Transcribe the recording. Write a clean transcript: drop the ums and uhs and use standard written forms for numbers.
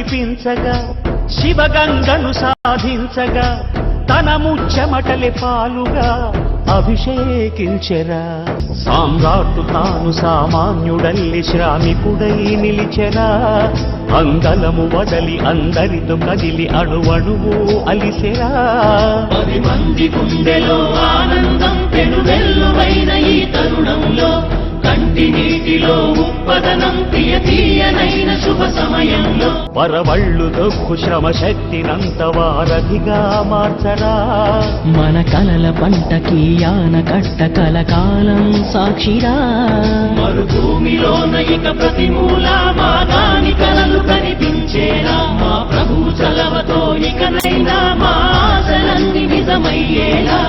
విడిపించగా శివగంగను సాధించగా తన ముచ్చమటలి పాలుగా అభిషేకించెరా. సామ్రాట్టు తాను సామాన్యుడల్లి శ్రామికుడై నిలిచెరా. అంగలము వదలి అందరితో కదిలి అణువణువు అలిసెరా. 10 మంది గుండెలో ఆనందం పెనువెల్లువైన ఈ తరుణంలో కంటి నీటిలో ఉప్పదనం తీయనైన శుభ సమయంలో పరవళ్ళు దొక్కు శ్రమ శక్తినంత వారధిగా మార్చరా. మన కలల పంటకి ఆనకట్ట కలకాలం సాక్షిరా. మరుభూమిలోన ఇక ప్రతి మూల మా దాని కలలు కనిపించేలా మా ప్రభు చలవతో ఇకనైనా మా ఆశలన్నీ నిజమయ్యేలా